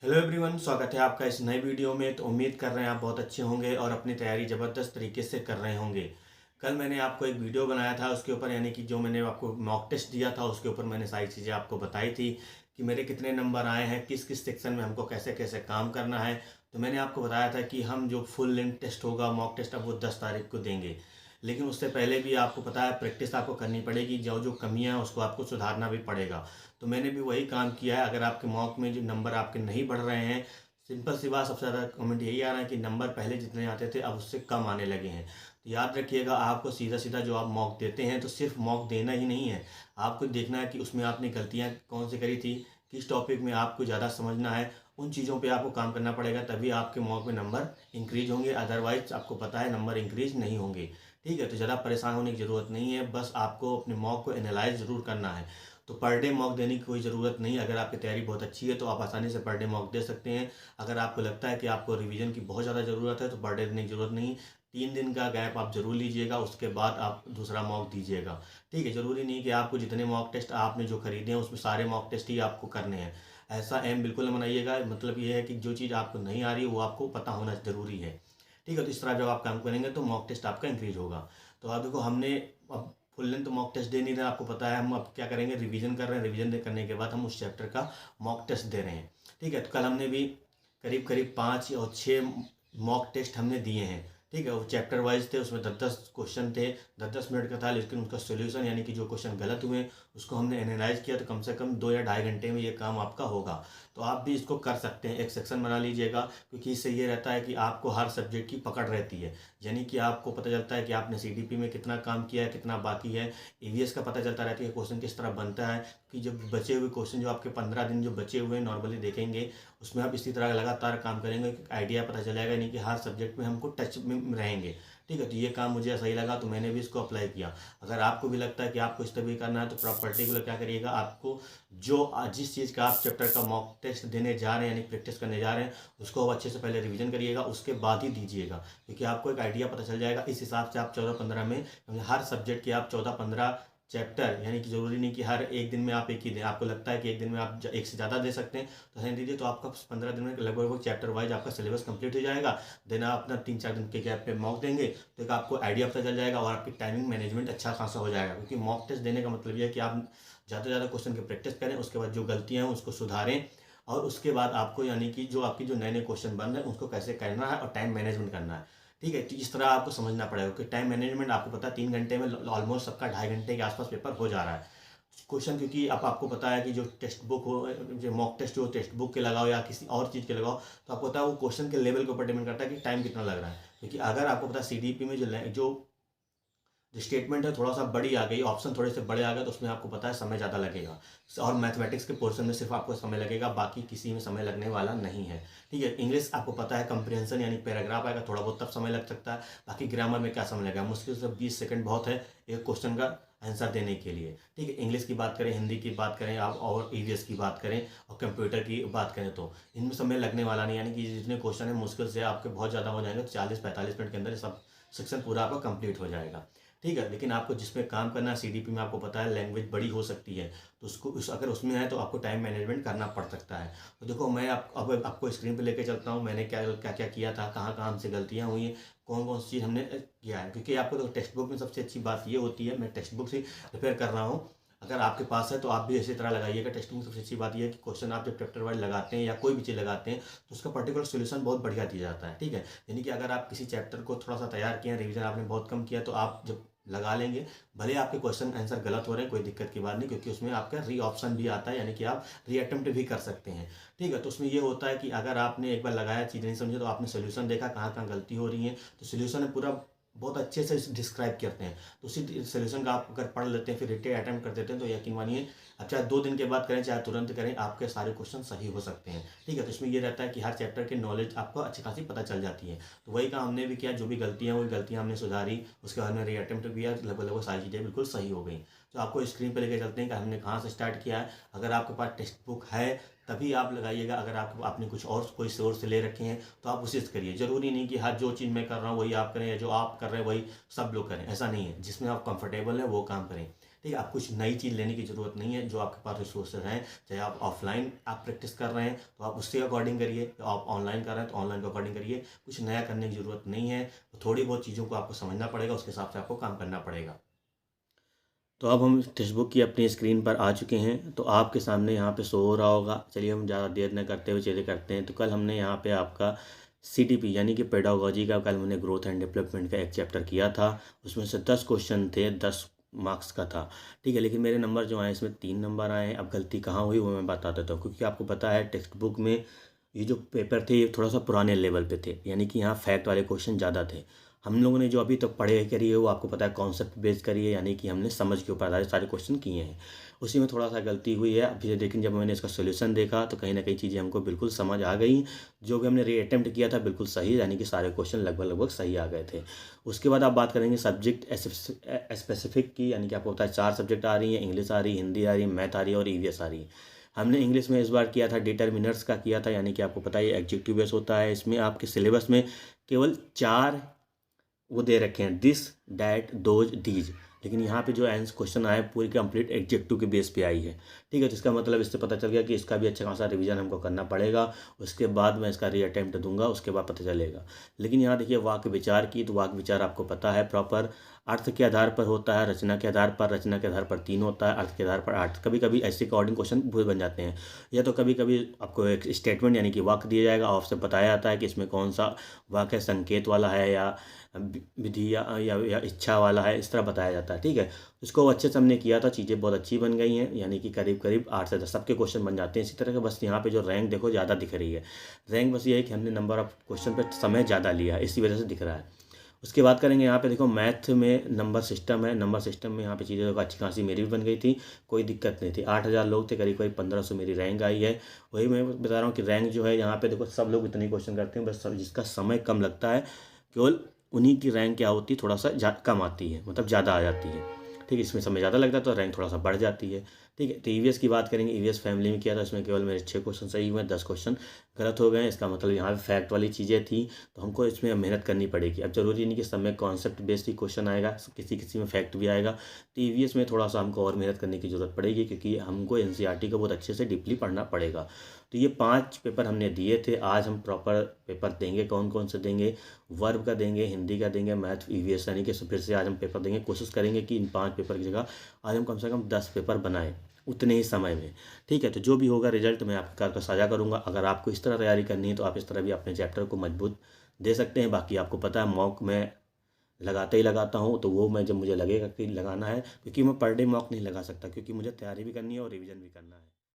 Hello everyone, स्वागत है आपका इस नए वीडियो में। तो उम्मीद कर रहे हैं आप बहुत अच्छे होंगे और अपनी तैयारी ज़बरदस्त तरीके से कर रहे होंगे। कल मैंने आपको एक वीडियो बनाया था, उसके ऊपर यानी कि जो मैंने आपको मॉक टेस्ट दिया था उसके ऊपर मैंने सारी चीज़ें आपको बताई थी कि मेरे कितने नंबर आए हैं, किस किस सेक्शन में हमको कैसे कैसे काम करना है। तो मैंने आपको बताया था कि हम जो फुल लेंथ टेस्ट होगा मॉक टेस्ट, अब वो 10 तारीख को देंगे। लेकिन उससे पहले भी आपको पता है प्रैक्टिस आपको करनी पड़ेगी, जो जो कमियां हैं उसको आपको सुधारना भी पड़ेगा। तो मैंने भी वही काम किया है। अगर आपके मॉक में जो नंबर आपके नहीं बढ़ रहे हैं, सिंपल सी बात, सबसे ज़्यादा कमेंट यही आ रहा है कि नंबर पहले जितने आते थे अब उससे कम आने लगे हैं। तो याद रखिएगा, आपको सीधा सीधा जो आप मॉक देते हैं तो सिर्फ मॉक देना ही नहीं है, आपको देखना है कि उसमें आपने गलतियाँ कौन सी करी थी, किस टॉपिक में आपको ज़्यादा समझना है। उन चीज़ों पे आपको काम करना पड़ेगा, तभी आपके मॉक में नंबर इंक्रीज होंगे। अदरवाइज आपको पता है नंबर इंक्रीज नहीं होंगे। ठीक है, तो ज़्यादा परेशान होने की ज़रूरत नहीं है, बस आपको अपने मॉक को एनालाइज ज़रूर करना है। तो पर डे मॉक देने की कोई ज़रूरत नहीं। अगर आपकी तैयारी बहुत अच्छी है तो आप आसानी से पर डे मॉक दे सकते हैं। अगर आपको लगता है कि आपको रिवीजन की बहुत ज़्यादा ज़रूरत है तो पर डे देने की ज़रूरत नहीं। 3 दिन का गैप आप ज़रूर लीजिएगा, उसके बाद आप दूसरा मॉक दीजिएगा। ठीक है, ज़रूरी नहीं कि आपको जितने मॉक टेस्ट आपने जो खरीदे हैं उसमें सारे मॉक टेस्ट ही आपको करने हैं। ऐसा एम बिल्कुल न बनाइएगा। मतलब ये है कि जो चीज़ आपको नहीं आ रही है वो आपको पता होना ज़रूरी है। ठीक है, तो इस तरह जब आप काम करेंगे तो मॉक टेस्ट आपका इंक्रीज होगा। तो आप देखो, हमने अब फुल लेंथ तो मॉक टेस्ट दे नहीं रहे, आपको पता है। हम अब क्या करेंगे, रिवीजन कर रहे हैं। रिवीजन करने के बाद हम उस चैप्टर का मॉक टेस्ट दे रहे हैं। ठीक है, तो कल हमने भी करीब करीब 5 और 6 मॉक टेस्ट हमने दिए हैं। ठीक है, वो चैप्टर वाइज थे, उसमें 10-10 क्वेश्चन थे, 10-10 मिनट का था। लेकिन उसका सोल्यूशन यानी कि जो क्वेश्चन गलत हुए उसको हमने एनालाइज किया, तो कम से कम 2 या ढाई घंटे में ये काम आपका होगा। तो आप भी इसको कर सकते हैं। एक सेक्शन बना लीजिएगा, क्योंकि इससे ये रहता है कि आपको हर सब्जेक्ट की पकड़ रहती है। यानी कि आपको पता चलता है कि आपने सीडीपी में कितना काम किया है, कितना बाकी है। ईवीएस का पता चलता रहता है कि क्वेश्चन किस तरह बनता है। कि जब बचे हुए क्वेश्चन जो आपके 15 दिन जो बचे हुए नॉर्मली देखेंगे, उसमें आप इसी तरह लगातार काम करेंगे, एक आइडिया पता चल जाएगा। नहीं कि हर सब्जेक्ट में हमको टच में रहेंगे। ठीक है, तो ये काम मुझे सही लगा तो मैंने भी इसको अप्लाई किया। अगर आपको भी लगता है कि आपको इस तरह भी करना है तो पर्टिकुलर क्या करिएगा, आपको जो जिस चीज़ का आप चैप्टर का मॉक टेस्ट देने जा रहे हैं यानी प्रैक्टिस करने जा रहे हैं, उसको आप अच्छे से पहले रिवीजन करिएगा, उसके बाद ही दीजिएगा। क्योंकि आपको एक आइडिया पता चल जाएगा। इस हिसाब से आप 14-15 में, हर सब्जेक्ट के आप 14-15 चैप्टर, यानी कि ज़रूरी नहीं कि हर एक दिन में आप एक ही दें। आपको लगता है कि एक दिन में आप एक से ज़्यादा दे सकते हैं तो रहने दीजिए। तो आपका 15 दिन में लगभग चैप्टर वाइज आपका सिलेबस कंप्लीट हो जाएगा। देन आप अपना 3-4 दिन के गैप पे मॉक देंगे तो एक आपको आइडिया पता चल जाएगा और आपकी टाइमिंग मैनेजमेंट अच्छा खासा हो जाएगा। क्योंकि मॉक टेस्ट देने का मतलब ये है कि आप ज़्यादा से ज़्यादा क्वेश्चन की प्रैक्टिस करें, उसके बाद जो गलतियाँ हैं उसको सुधारें, और उसके बाद आपको यानी कि जो आपकी जो नए नए क्वेश्चन बन रहे हैं उसको कैसे करना है और टाइम मैनेजमेंट करना है। ठीक है, तो इस तरह आपको समझना पड़ेगा कि टाइम मैनेजमेंट आपको पता है 3 घंटे में ऑलमोस्ट सबका 2.5 घंटे के आसपास पेपर हो जा रहा है क्वेश्चन। क्योंकि अब आपको पता है कि जो टेक्स्ट बुक हो, जो मॉक टेस्ट हो टेक्स्ट बुक के लगाओ या किसी और चीज़ के लगाओ, तो आपको पता है वो क्वेश्चन के लेवल के ऊपर डिपेंड करता है कि टाइम कितना लग रहा है। क्योंकि अगर आपको पता है सीडीपी में जो स्टेटमेंट है थोड़ा सा बड़ी आ गई, ऑप्शन थोड़े से बड़े आ गए, तो उसमें आपको पता है समय ज़्यादा लगेगा। और मैथमेटिक्स के पोर्शन में सिर्फ आपको समय लगेगा, बाकी किसी में समय लगने वाला नहीं है। ठीक है, इंग्लिश आपको पता है कंप्रिहेंशन यानी पैराग्राफ आएगा, थोड़ा बहुत तब समय लग सकता है। बाकी ग्रामर में क्या समय लगेगा, मुश्किल से 20 सेकंड बहुत है एक क्वेश्चन का आंसर देने के लिए। ठीक है, इंग्लिश की बात करें, हिंदी की बात करें आप, और ईवीएस की बात करें और कंप्यूटर की बात करें, तो इनमें समय लगने वाला नहीं। यानी कि जितने क्वेश्चन है मुश्किल से आपके बहुत ज़्यादा हो जाएंगे, तो 40-45 मिनट के अंदर सब सेक्शन पूरा आपका कंप्लीट हो जाएगा। ठीक है, लेकिन आपको जिसमें काम करना है सीडीपी में, आपको पता है लैंग्वेज बड़ी हो सकती है, तो उसको अगर उसमें है तो आपको टाइम मैनेजमेंट करना पड़ सकता है। तो देखो, मैं अब आपको स्क्रीन पे लेके चलता हूँ, मैंने क्या क्या क्या किया था, कहाँ कहाँ हमसे गलतियाँ हुई हैं, कौन कौन सी चीज़ हमने किया है। क्योंकि आपको तो टेक्स्ट बुक में सबसे अच्छी बात ये होती है, मैं टेक्स्ट बुक से प्रिपेयर कर रहा हूँ। अगर आपके पास है तो आप भी इसी तरह लगाइएगा। टेक्स्ट बुक में सबसे अच्छी बात यह है कि क्वेश्चन आप जब चैप्टर वाइज लगाते हैं या कोई भी चीज़ लगाते हैं तो उसका पर्टिकुलर सोल्यूशन बहुत बढ़िया दिया जाता है। ठीक है, यानी कि अगर आप किसी चैप्टर को थोड़ा सा तैयार किए, रिवीजन आपने बहुत कम किया, तो आप जब लगा लेंगे, भले आपके क्वेश्चन आंसर गलत हो रहे हैं, कोई दिक्कत की बात नहीं, क्योंकि उसमें आपका री ऑप्शन भी आता है, यानी कि आप री अटेम्प्ट भी कर सकते हैं। ठीक है, तो उसमें ये होता है कि अगर आपने एक बार लगाया, चीज़ नहीं समझे, तो आपने सोल्यूशन देखा कहाँ कहाँ गलती हो रही है, तो सोल्यूशन पूरा बहुत अच्छे से डिस्क्राइब करते हैं। तो उसी सोल्यूशन का आप अगर पढ़ लेते हैं फिर रिटेन अटेम्प्ट कर देते हैं, तो यकीन मानिए अब चाहे 2 दिन के बाद करें चाहे तुरंत करें, आपके सारे क्वेश्चन सही हो सकते हैं। ठीक है, तो इसमें ये रहता है कि हर चैप्टर की नॉलेज आपको अच्छी खासी पता चल जाती है। तो वही काम हमने भी किया, जो भी गलतियाँ वही गलतियाँ हमने सुधारी, उसके बाद में री अटेम्प्ट किया, लगभग लगभग सारी चीज़ें बिल्कुल सही हो गई। तो आपको स्क्रीन पर लेकर चलते हैं कि हमने कहाँ से स्टार्ट किया है। अगर आपके पास टेक्स्ट बुक है तभी आप लगाइएगा। अगर आपने कुछ और कोई सोर्स से ले रखे हैं तो आप उसी से करिए। ज़रूरी नहीं कि हर जो चीज़ मैं कर रहा हूँ वही आप करें, या जो आप कर रहे हैं वही सब लोग करें, ऐसा नहीं है। जिसमें आप कंफर्टेबल हैं वो काम करें। ठीक है, आप कुछ नई चीज़ लेने की ज़रूरत नहीं है। जो आपके पास रिसोर्सेज हैं, चाहे आप ऑफलाइन आप प्रैक्टिस कर रहे हैं तो आप उसके अकॉर्डिंग करिए, तो आप ऑनलाइन कर रहे हैं तो ऑनलाइन के अकॉर्डिंग करिए। कुछ नया करने की ज़रूरत नहीं है। तो थोड़ी बहुत चीज़ों को आपको समझना पड़ेगा, उसके हिसाब से आपको काम करना पड़ेगा। तो अब हम टेक्स्ट बुक की अपनी स्क्रीन पर आ चुके हैं, तो आपके सामने यहाँ पे शो हो रहा होगा। चलिए हम ज़्यादा देर न करते हुए चीज़ें करते हैं। तो कल हमने यहाँ पे आपका CTP यानी कि पेडागोजी का कल हमने ग्रोथ एंड डेवलपमेंट का एक चैप्टर किया था। उसमें से 10 क्वेश्चन थे, 10 मार्क्स का था। ठीक है, लेकिन मेरे नंबर जो आए इसमें 3 नंबर आए हैं। अब गलती कहाँ हुई वो मैं बता देता हूँ, क्योंकि आपको पता है टेक्स्ट बुक में ये जो पेपर थे ये थोड़ा सा पुराने लेवल पे थे, यानी कि यहाँ फैक्ट वाले क्वेश्चन ज़्यादा थे। हम लोगों ने जो अभी तक पढ़े करी है वो आपको पता है कॉन्सेप्ट बेस करी है, यानी कि हमने समझ के ऊपर आधारित सारे क्वेश्चन किए हैं। उसी में थोड़ा सा गलती हुई है अभी, लेकिन जब मैंने इसका सोल्यूशन देखा तो कहीं ना कहीं चीज़ें हमको बिल्कुल समझ आ गई। जो भी हमने रीअटेम्प्ट किया था बिल्कुल सही, यानी कि सारे क्वेश्चन लगभग लगभग सही आ गए थे। उसके बाद आप बात करेंगे सब्जेक्ट स्पेसिफिक की, यानी कि आपको पता है 4 सब्जेक्ट आ रही हैं, इंग्लिश आ रही है, हिंदी आ रही है, मैथ आ रही है और EVS आ रही है। हमने इंग्लिश में इस बार किया था डिटर्मिनर्स का किया था, यानी कि आपको पता है ये एडजेक्टिव बेस होता है। इसमें आपके सिलेबस में केवल 4 वो दे रखे हैं, दिस, डैट, दोज, दीज, लेकिन यहाँ पे जो आंसर क्वेश्चन आया पूरी कंप्लीट एडजेक्टिव के बेस पे आई है। ठीक है, जिसका मतलब इससे पता चल गया कि इसका भी अच्छा खासा रिवीजन हमको करना पड़ेगा। उसके बाद मैं इसका रीअटेम्प्ट दूंगा, उसके बाद पता चलेगा। लेकिन यहाँ देखिए वाक्य विचार की, तो वाक्य विचार आपको पता है प्रॉपर अर्थ के आधार पर होता है, रचना के आधार पर, रचना के आधार पर 3 होता है, अर्थ के आधार पर 8। कभी कभी ऐसे अकॉर्डिंग क्वेश्चन भूल बन जाते हैं, या तो कभी कभी आपको एक स्टेटमेंट यानी कि वाक्य दिया जाएगा और आपसे बताया जाता है कि इसमें कौन सा वाक्य संकेत वाला है या विधि या इच्छा वाला है, इस तरह बताया जाता है। ठीक है, इसको अच्छे से हमने किया था, चीज़ें बहुत अच्छी बन गई हैं, यानी कि करीब करीब 8 से 10 सबके क्वेश्चन बन जाते हैं इसी तरह के। बस यहाँ पे जो रैंक देखो ज़्यादा दिख रही है, रैंक बस ये है कि हमने नंबर ऑफ क्वेश्चन पे समय ज़्यादा लिया है, इसी वजह से दिख रहा है। उसके बाद करेंगे यहाँ पे देखो मैथ में नंबर सिस्टम है। नंबर सिस्टम में यहाँ पे चीज़ें देखो अच्छी खासी मेरी भी बन गई थी, कोई दिक्कत नहीं थी। 8000 लोग थे, करीब करीब 1500 मेरी रैंक आई है। वही मैं बता रहा हूँ कि रैंक जो है यहाँ पे देखो सब लोग इतने क्वेश्चन करते हैं, बस जिसका समय कम लगता है केवल उन्हीं की रैंक क्या होती है, थोड़ा सा कम आती है, मतलब ज़्यादा आ जाती है। ठीक है, इसमें समय ज़्यादा लगता है तो रैंक थोड़ा सा बढ़ जाती है। ठीक है, तो EVS की बात करेंगे। EVS फैमिली में किया था, उसमें केवल मेरे 6 क्वेश्चन सही हुए, 10 क्वेश्चन गलत हो गए। इसका मतलब यहाँ पे फैक्ट वाली चीज़ें थी, तो हमको इसमें मेहनत करनी पड़ेगी। अब जरूरी नहीं कि सब में कॉन्सेप्ट बेस्ड ही क्वेश्चन आएगा, किसी किसी में फैक्ट भी आएगा। तो EVS में थोड़ा सा हमको और मेहनत करने की जरूरत पड़ेगी, क्योंकि हमको NCERT को बहुत अच्छे से डीपली पढ़ना पड़ेगा। तो ये 5 पेपर हमने दिए थे। आज हम प्रॉपर पेपर देंगे। कौन कौन से देंगे? वर्ब का देंगे, हिंदी का देंगे, मैथ, EVS, यानी कि फिर से आज हम पेपर देंगे। कोशिश करेंगे कि इन 5 पेपर की जगह आज हम कम से कम 10 पेपर बनाएं उतने ही समय में। ठीक है, तो जो भी होगा रिजल्ट मैं आपके साथ साझा करूंगा। अगर आपको इस तरह तैयारी करनी है तो आप इस तरह भी अपने चैप्टर को मजबूत दे सकते हैं। बाकी आपको पता है मॉक मैं लगाते ही लगाता हूँ, तो वो मैं जब मुझे लगेगा कि लगाना है, क्योंकि मैं पर डे मॉक नहीं लगा सकता, क्योंकि मुझे तैयारी भी करनी है और रिवीजन भी करना है।